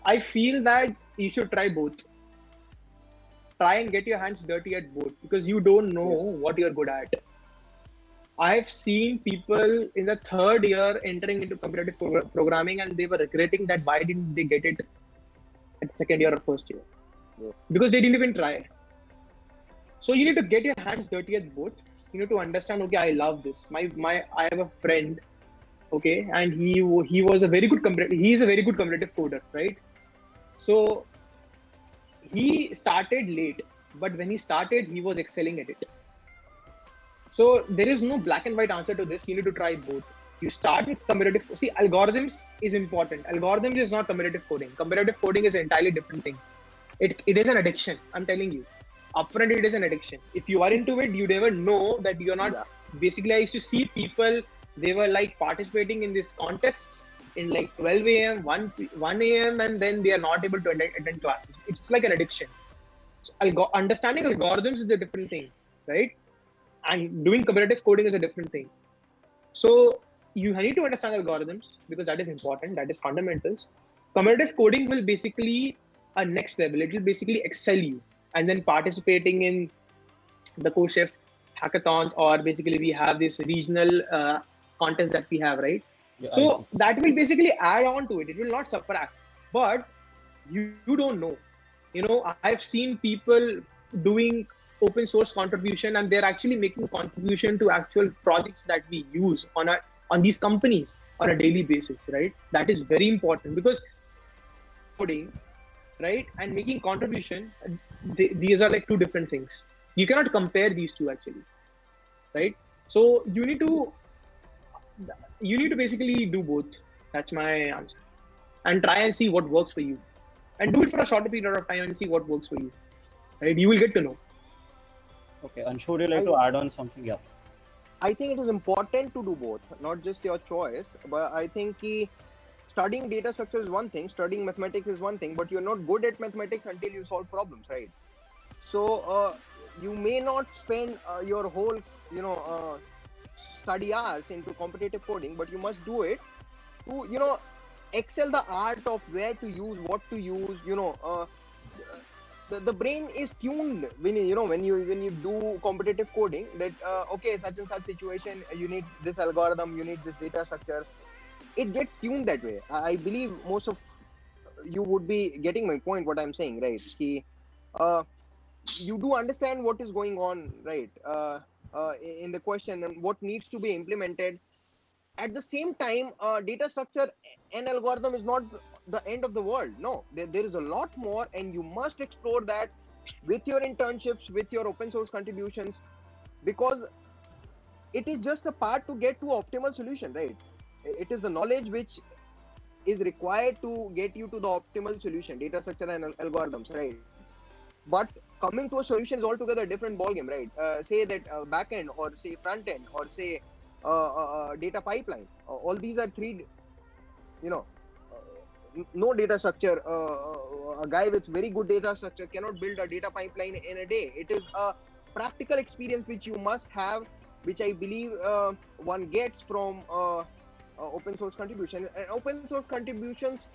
I feel that you should try both. Try and get your hands dirty at both because you don't know Yes. what you're good at. I've seen people in the third year entering into competitive programming and they were regretting that why didn't they get it at second year or first year? Yes. Because they didn't even try. So you need to get your hands dirty at both. You need to understand, okay, I love this. I have a friend, okay, and he was a very good he is a very good competitive coder, right? So he started late, but when he started, he was excelling at it. So there is no black and white answer to this. You need to try both. You start with competitive. See, algorithms is important. Algorithms is not competitive coding. Competitive coding is an entirely different thing. It is an addiction. I'm telling you. Upfront, it is an addiction. If you are into it, you never know that you're not. Yeah. Basically, I used to see people. They were like participating in these contests in like 12 a.m., 1 a.m., and then they are not able to attend classes. It's like an addiction. So understanding algorithms is a different thing, right? And doing competitive coding is a different thing. So you need to understand algorithms because that is important. That is fundamentals. Competitive coding will basically a next level. It will basically excel you, and then participating in the CodeChef hackathons, or basically we have this regional contest that we have, right? Yeah, I see. So that will basically add on to it. It will not subtract, but you don't know. I've seen people doing open source contribution, and they're actually making contribution to actual projects that we use on these companies on a daily basis, right? That is very important because coding, right, and making contribution, these are like two different things. You cannot compare these two actually, right? So you need to basically do both. That's my answer. And try and see what works for you, and do it for a shorter period of time and see what works for you, right? You will get to know. Okay, Anshu, would you like to add on something? Yeah. I think it is important to do both, not just your choice. But I think studying data structure is one thing, studying mathematics is one thing, but you're not good at mathematics until you solve problems, right? So you may not spend your whole, study hours into competitive coding, but you must do it to, excel the art of where to use, what to use. The brain is tuned when you do competitive coding, that okay, such and such situation, you need this algorithm, you need this data structure. It gets tuned that way. I believe most of you would be getting my point, what I'm saying, right? You do understand what is going on, right, in the question and what needs to be implemented. At the same time, data structure and algorithm is not the end of the world. No, there is a lot more, and you must explore that with your internships, with your open source contributions, because it is just a part to get to optimal solution, right? It is the knowledge which is required to get you to the optimal solution, data structure and algorithms, right? But coming to a solution is altogether a different ballgame, right? Say that backend, or say front end, or say data pipeline. All these are three, no data structure. A guy with very good data structure cannot build a data pipeline in a day. It is a practical experience which you must have, which I believe one gets from open source contribution. And open source contributions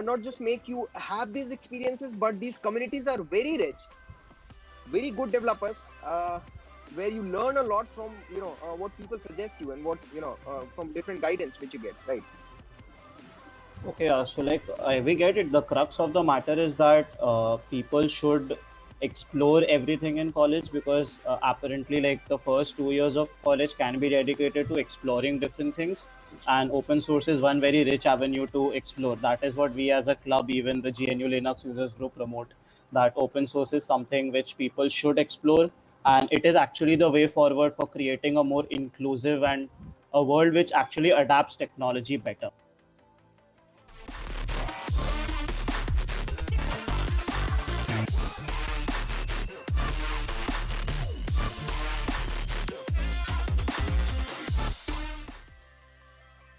not just make you have these experiences, but these communities are very rich, very good developers, where you learn a lot from what people suggest you, and what from different guidance which you get, right? Okay, so like we get it. The crux of the matter is that people should explore everything in college, because apparently, like, the first 2 years of college can be dedicated to exploring different things, and open source is one very rich avenue to explore. That is what we as a club, even the GNU Linux users group, promote, that open source is something which people should explore, and it is actually the way forward for creating a more inclusive and a world which actually adapts technology better.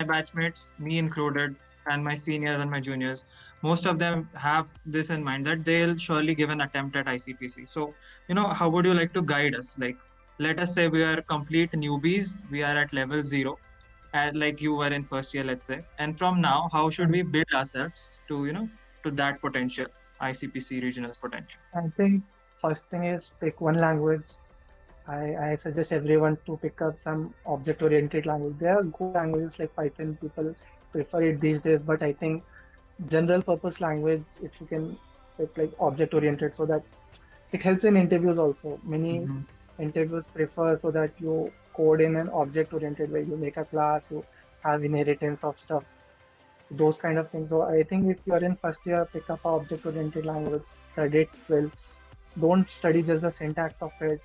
My batchmates, me included, and my seniors and my juniors, most of them have this in mind that they'll surely give an attempt at ICPC. So, how would you like to guide us? Like, let us say we are complete newbies, we are at level 0, like you were in first year, let's say. And from now, how should we build ourselves to, to that potential, ICPC regional's potential? I think first thing is pick one language. I suggest everyone to pick up some object-oriented language. There are good languages like Python. People prefer it these days, but I think general purpose language, if you can pick like object-oriented, so that it helps in interviews also. Many Mhm. interviews prefer so that you code in an object-oriented way. You make a class, you have inheritance of stuff, those kind of things. So I think if you are in first year, pick up a object-oriented language, study it well. Don't study just the syntax of it.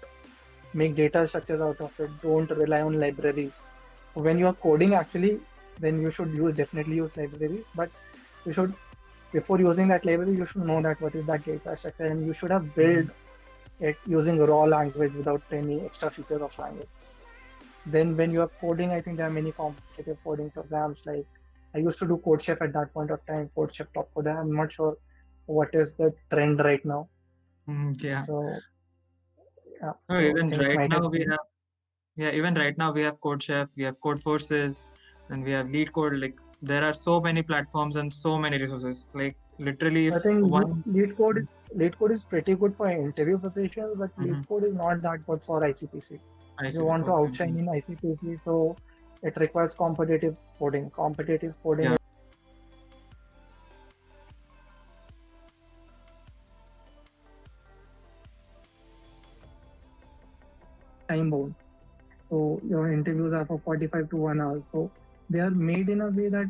Make data structures out of it. Don't rely on libraries. So when you are coding, actually, then you should definitely use libraries. But you should, before using that library, you should know that what is that data structure, and you should have built it using raw language without any extra features of language. Then when you are coding, I think there are many competitive coding programs. Like I used to do CodeChef at that point of time, CodeChef Top Coder. I'm not sure what is the trend right now. Yeah. So yeah, No, so even things right might now have we changed. have, yeah, even right now we have CodeChef, we have Codeforces, and we have LeetCode. Like there are so many platforms and so many resources. Like literally, I if think one, lead code is pretty good for interview preparation, but lead Mhm. code is not that good for ICPC. I If see. you want to Okay. outshine in ICPC, so it requires competitive coding. Competitive coding Yeah. is time bound. So your interviews are for 45 to 1 hour. So they are made in a way that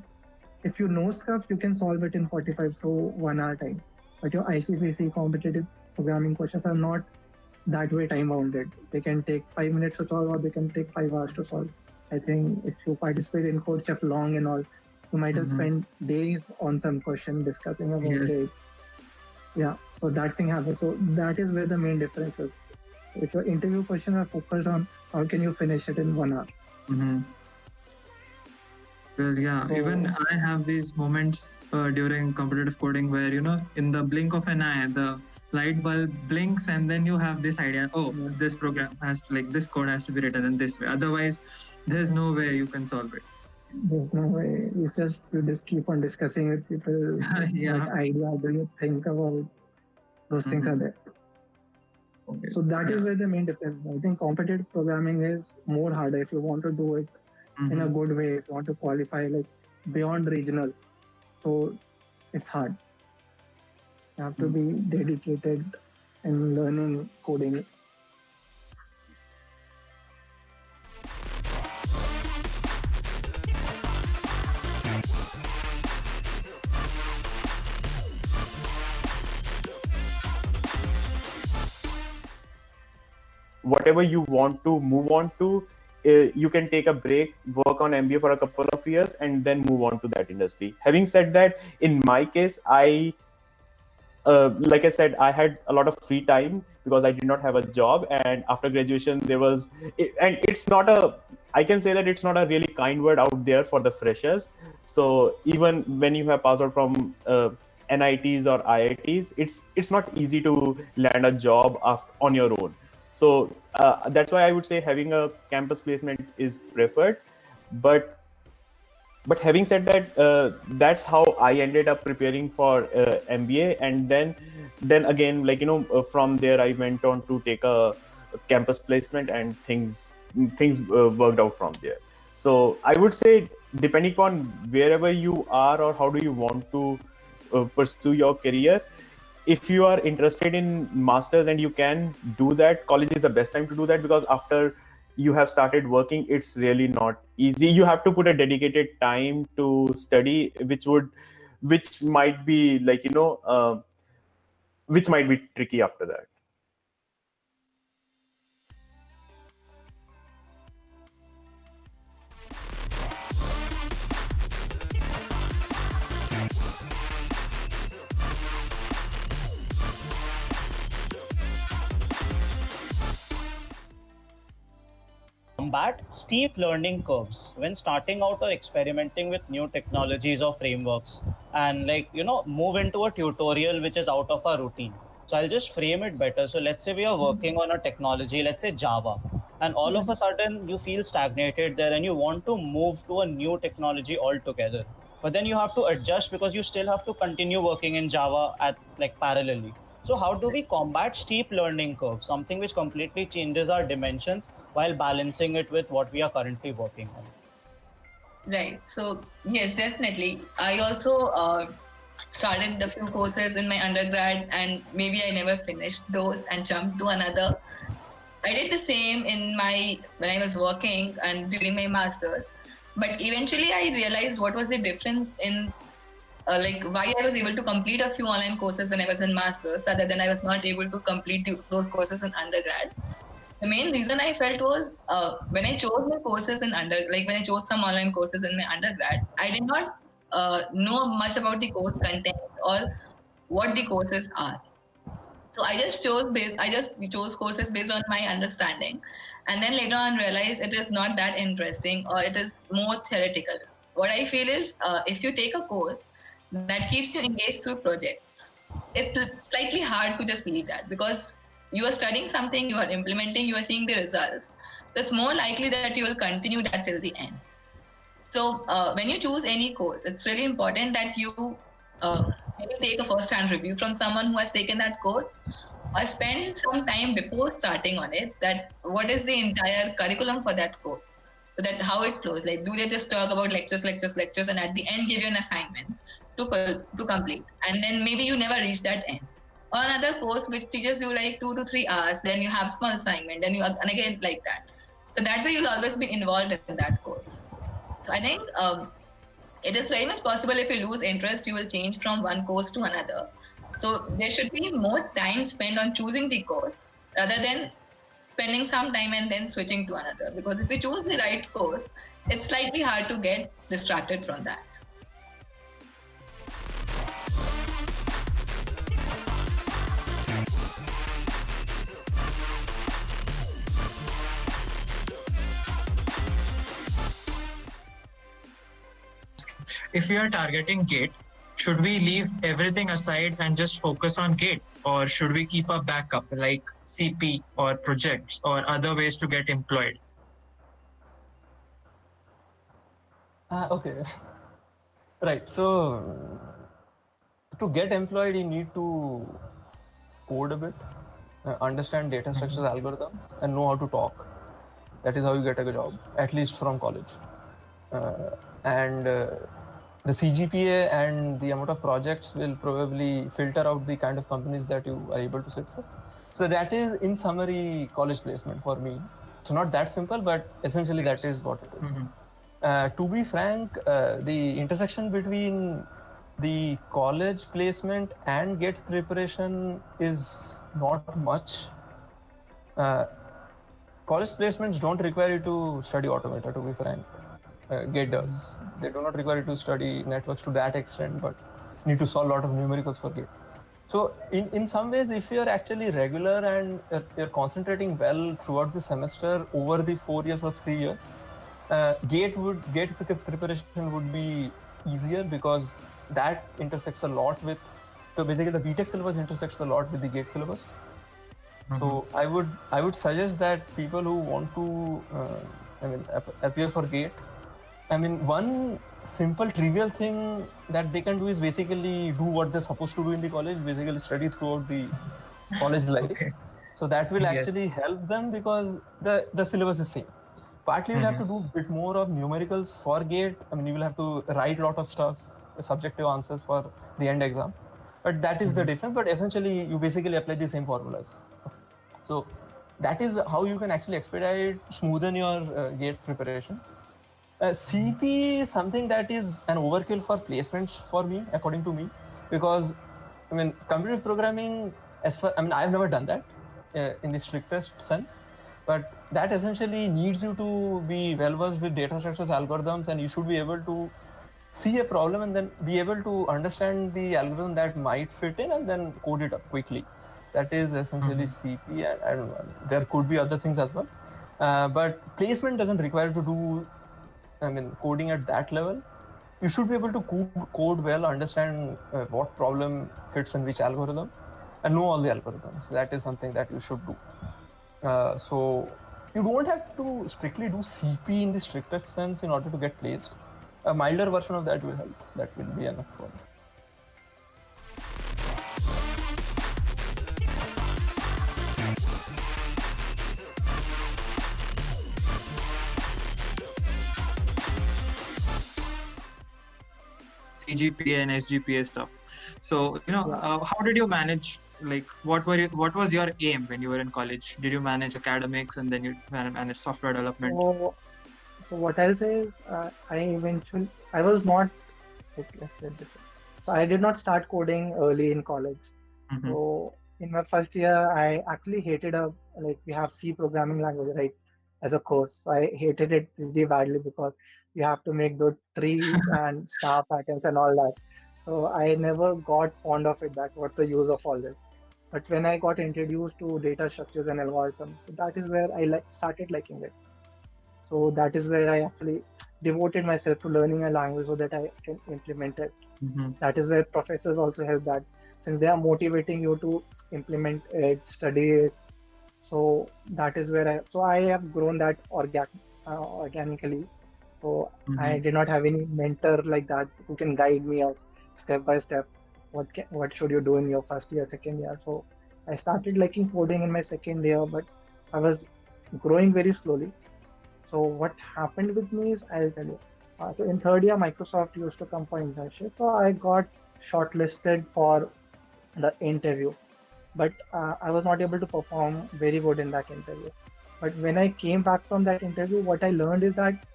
if you know stuff, you can solve it in 45 to 1 hour time. But your ICPC competitive programming questions are not that way time bounded. They can take 5 minutes to solve, or they can take 5 hours to solve. I think if you participate in CodeChef long and all, you might have Mhm. spent days on some question discussing about Yes. it. Yeah, so that thing happens. So that is where the main difference is. If your interview questions are focused on how can you finish it in 1 hour. Mm-hmm. Well, yeah, So even I have these moments during competitive coding where, in the blink of an eye, the light bulb blinks, and then you have this idea, oh, yeah, this program has to, like, this code has to be written in this way. Otherwise, there's no way you can solve it. there's no way. You just keep on discussing with people. Yeah. What idea do you think about? Those things are Mhm. there. Okay. So that is Yeah. where the main difference is. I think competitive programming is more harder if you want to do it in a Mhm. good way, if you want to qualify like beyond regionals. So it's hard. You have to be dedicated in learning coding. Whatever you want to move on to, you can take a break, work on MBA for a couple of years, and then move on to that industry. Having said that, in my case, like I said, I had a lot of free time because I did not have a job. And after graduation, and it's not I can say that it's not a really kind word out there for the freshers. So even when you have passed out from NITs or IITs, it's not easy to land a job on your own. So that's why I would say having a campus placement is preferred. But having said that, that's how I ended up preparing for MBA. And then again, like, from there I went on to take a campus placement, and things worked out from there. So I would say, depending on wherever you are or how do you want to pursue your career, if you are interested in masters and you can do that, college is the best time to do that, because after you have started working, it's really not easy. You have to put a dedicated time to study, which might be like, which might be tricky after that. Combat steep learning curves when starting out or experimenting with new technologies or frameworks, and move into a tutorial which is out of our routine. So I'll just frame it better. So let's say we are working on a technology, let's say Java, and all of a sudden you feel stagnated there and you want to move to a new technology altogether. but then you have to adjust because you still have to continue working in Java at like parallelly. So how do we combat steep learning curve, something which completely changes our dimensions while balancing it with what we are currently working on? Right. So yes, definitely. I also started a few courses in my undergrad, and maybe I never finished those and jumped to another. I did the same when I was working and during my masters. But eventually, I realized what was the difference in like why I was able to complete a few online courses when I was in masters, rather than I was not able to complete those courses in undergrad. The main reason I felt was when I chose my courses when I chose some online courses in my undergrad, I did not know much about the course content or what the courses are. So I just chose courses based on my understanding, and then later on realized it is not that interesting or it is more theoretical. What I feel is if you take a course that keeps you engaged through projects, it's slightly hard to just leave that, because you are studying something, you are implementing, you are seeing the results. So it's more likely that you will continue that till the end. So when you choose any course, it's really important that you maybe take a first-hand review from someone who has taken that course, or spend some time before starting on it, that what is the entire curriculum for that course, so that how it flows. Like, do they just talk about lectures, and at the end give you an assignment to complete, and then maybe you never reach that end? Or another course which teaches you like 2 to 3 hours, then you have small assignment, and again like that. So that way you'll always be involved in that course. So I think it is very much possible if you lose interest, you will change from one course to another. So there should be more time spent on choosing the course rather than spending some time and then switching to another. Because if you choose the right course, it's slightly hard to get distracted from that. If we are targeting GATE, should we leave everything aside and just focus on GATE, or should we keep a backup like CP or projects or other ways to get employed? Okay. Right. So to get employed, you need to code a bit, understand data structures, algorithms, and know how to talk. That is how you get a job, at least from college. And the CGPA and the amount of projects will probably filter out the kind of companies that you are able to sit for. So that is, in summary, college placement for me. It's not that simple, but essentially that is what it is. To be frank, the intersection between the college placement and GATE preparation is not much. College placements don't require you to study automata, to be frank. GATE does. They do not require you to study networks to that extent, but need to solve a lot of numericals for GATE. So in some ways, if you're actually regular and you're concentrating well throughout the semester over the 4 years or 3 years, GATE preparation would be easier, because that intersects a lot with, so basically the BTech syllabus intersects a lot with the GATE syllabus. So I would suggest that people who want to appear for GATE, one simple trivial thing that they can do is basically do what they're supposed to do in the college, basically study throughout the college life. Okay. So that will actually help them, because the syllabus is same. Partly you'll have to do a bit more of numericals for GATE. You will have to write a lot of stuff, subjective answers for the end exam. But that is the difference. But essentially, you basically apply the same formulas. So that is how you can actually smoothen your GATE preparation. CP is something that is an overkill for placements for me, according to me, because computer programming, I've never done that in the strictest sense, but that essentially needs you to be well versed with data structures, algorithms, and you should be able to see a problem and then be able to understand the algorithm that might fit in and then code it up quickly. That is essentially CP, and I don't know, there could be other things as well, but placement doesn't require you to do coding at that level. You should be able to code well, understand what problem fits in which algorithm, and know all the algorithms. That is something that you should do. So you don't have to strictly do CP in the strictest sense in order to get placed. a milder version of that will help. That will be enough for me. CGPA and SGPA stuff. So, how did you manage? Like, what was your aim when you were in college? Did you manage academics and then you manage software development? So what I'll say is, I was not, let's say this way. So I did not start coding early in college. Mhm. So in my first year, I actually hated we have C programming language, right, as a course. So I hated it really badly because you have to make those trees and star patterns and all that. So I never got fond of it. That what's the use of all this? But when I got introduced to data structures and algorithms, so that is where I started liking it. So that is where I actually devoted myself to learning a language so that I can implement it. Mhm. That is where professors also help, that since they are motivating you to implement it, study it. So that is where I have grown that organically. So I did not have any mentor like that who can guide me as step by step. What should you do in your first year, second year? So I started liking coding in my second year, but I was growing very slowly. So what happened with me is, I'll tell you. So in third year, Microsoft used to come for internship. So I got shortlisted for the interview, but I was not able to perform very good in that interview. But when I came back from that interview, what I learned is that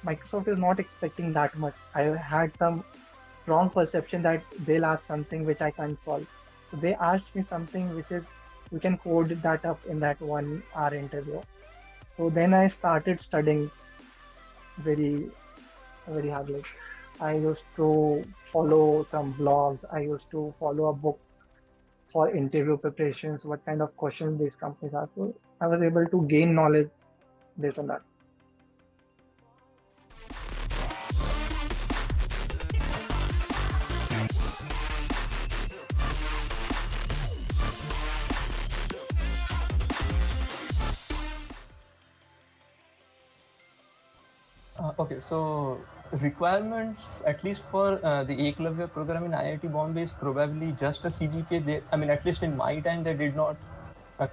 Microsoft is not expecting that much. I had some wrong perception that they'll ask something which I can't solve. So they asked me something which is, you can code that up in that 1 hour interview. So then I started studying very, very hardly. I used to follow some blogs. I used to follow a book for interview preparations, what kind of questions these companies ask. So I was able to gain knowledge based on that. Okay, so requirements, at least for the Eklavya program in IIT Bombay, is probably just a CGPA. At least in my time, they did not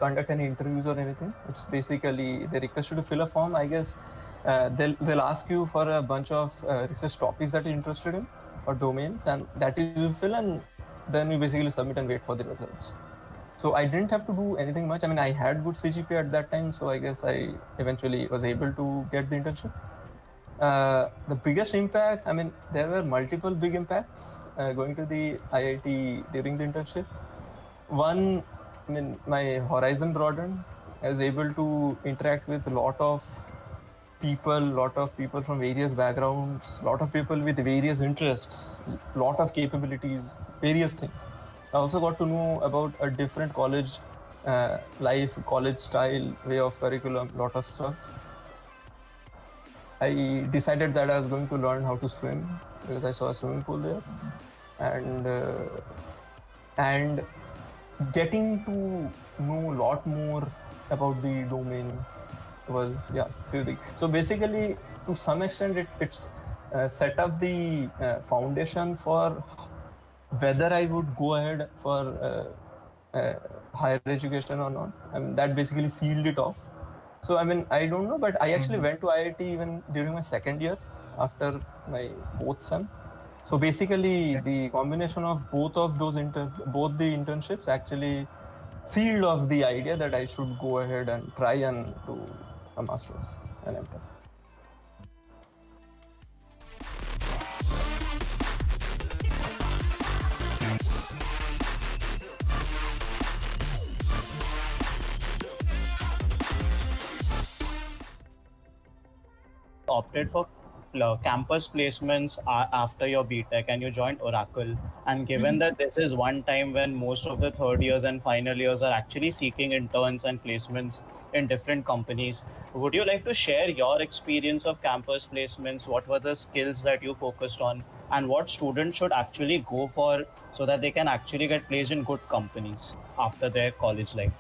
conduct any interviews or anything. It's basically they request you to fill a form. I guess they'll ask you for a bunch of research topics that you're interested in or domains, and that you fill, and then you basically submit and wait for the results. So I didn't have to do anything much. I had good CGPA at that time, so I guess I eventually was able to get the internship. The biggest impact, there were multiple big impacts going to the IIT during the internship. One, my horizon broadened. I was able to interact with a lot of people from various backgrounds, lot of people with various interests, lot of capabilities, various things. I also got to know about a different college life, college style, way of curriculum, lot of stuff. I decided that I was going to learn how to swim because I saw a swimming pool there, and getting to know a lot more about the domain was really. So basically, to some extent, it set up the foundation for whether I would go ahead for higher education or not. That basically sealed it off. So I don't know, but I actually went to IIT even during my second year after my fourth sem. So basically, the combination of both of those both the internships actually sealed off the idea that I should go ahead and try and do a master's and MTech. Opted for campus placements after your BTech and you joined Oracle. And given that this is one time when most of the third years and final years are actually seeking interns and placements in different companies, would you like to share your experience of campus placements? What were the skills that you focused on, and what students should actually go for so that they can actually get placed in good companies after their college life?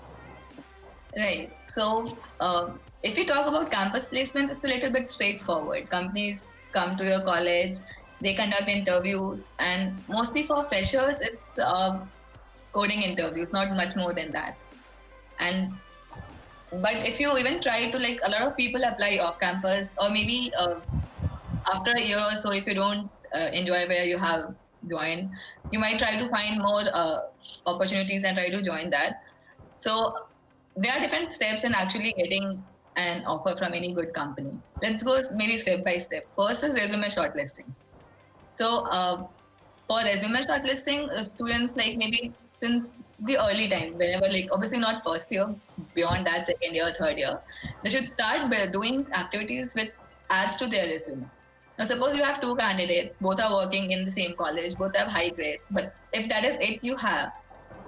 Right. So if we talk about campus placements, it's a little bit straightforward. Companies come to your college, they conduct interviews, and mostly for freshers, it's coding interviews, not much more than that. And but if you even try to, like, a lot of people apply off campus, or maybe after a year or so, if you don't enjoy where you have joined, you might try to find more opportunities and try to join that. So there are different steps in actually getting an offer from any good company. Let's go maybe step by step. First is resume shortlisting. So for resume shortlisting, students, like, maybe since the early time, whenever, like, obviously not first year, beyond that, second year, third year, they should start by doing activities which adds to their resume. Now, suppose you have two candidates, both are working in the same college, both have high grades, but if that is it you have,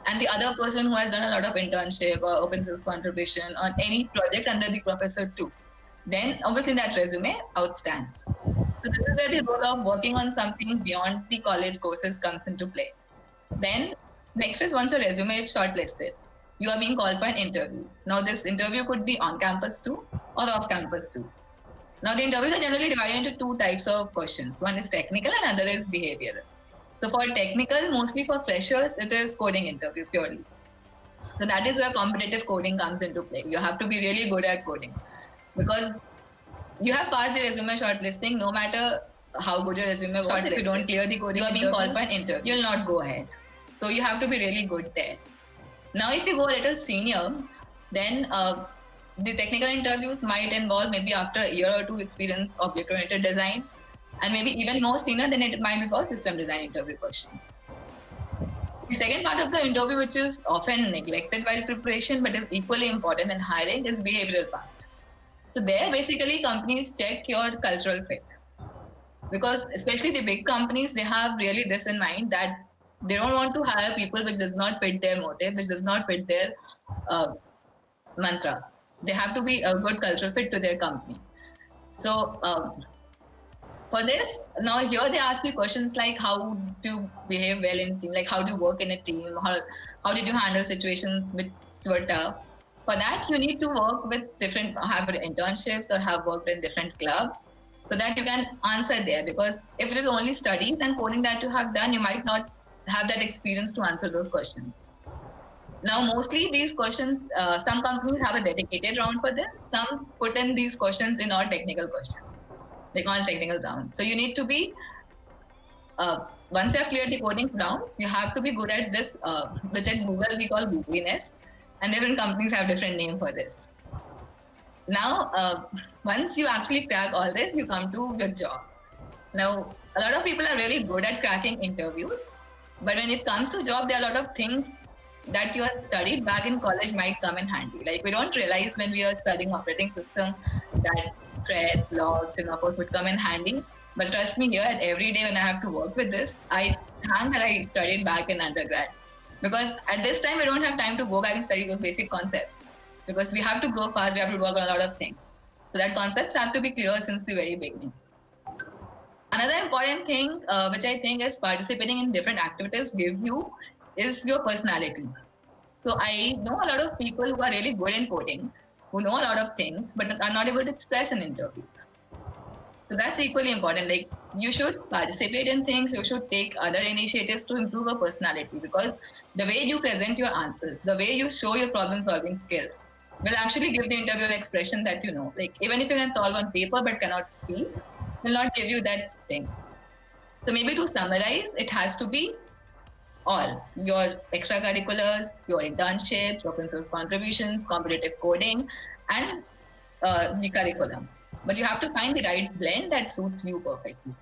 and the other person who has done a lot of internship or open source contribution on any project under the professor too, then obviously that resume outstands. So this is where the role of working on something beyond the college courses comes into play. Then next is, once your resume is shortlisted, you are being called for an interview. Now this interview could be on campus too or off campus too. Now the interviews are generally divided into two types of questions. One is technical and another is behavioral. So for technical, mostly for freshers, it is coding interview purely. So that is where competitive coding comes into play. You have to be really good at coding, because you have passed the resume shortlisting. No matter how good your resume was, if you don't clear the coding, you are being called for an interview, you'll not go ahead. So you have to be really good there. Now if you go a little senior, then the technical interviews might involve, maybe after a year or two experience, object-oriented design, and maybe even more senior, then it might be for system design interview questions. The second part of the interview, which is often neglected while preparation but is equally important in hiring, is behavioral part. So there, basically, companies check your cultural fit, because especially the big companies, they have really this in mind, that they don't want to hire people which does not fit their motive, which does not fit their mantra. They have to be a good cultural fit to their company. So for this, now here they ask you questions like, how do you behave well in a team? Like, how do you work in a team? How did you handle situations which were tough? For that, you need to work with have internships or have worked in different clubs, so that you can answer there. Because if it is only studies and coding that you have done, you might not have that experience to answer those questions. Now, mostly these questions, some companies have a dedicated round for this. Some put in these questions in all technical questions, like all technical rounds. So you need to be, once you have cleared the coding rounds, you have to be good at this, which at Google we call Googliness, and different companies have different name for this. Now, once you actually crack all this, you come to your job. Now, a lot of people are really good at cracking interviews, but when it comes to job, there are a lot of things that you have studied back in college might come in handy. Like, we don't realize when we are studying operating system that threads, logs, and of course would come in handy. But trust me, here at every day when I have to work with this, I thank that I studied back in undergrad. Because at this time, we don't have time to go back and study those basic concepts. Because we have to grow fast, we have to work on a lot of things. So that concepts have to be clear since the very beginning. Another important thing, which I think is participating in different activities give you, is your personality. So I know a lot of people who are really good in coding, who know a lot of things, but are not able to express in interviews. So that's equally important. Like, you should participate in things, you should take other initiatives to improve your personality, because the way you present your answers, the way you show your problem-solving skills will actually give the interviewer an expression that you know. Like, even if you can solve on paper but cannot speak, will not give you that thing. So maybe to summarize, it has to be all your extracurriculars, your internships, open source contributions, competitive coding, and the curriculum. But you have to find the right blend that suits you perfectly.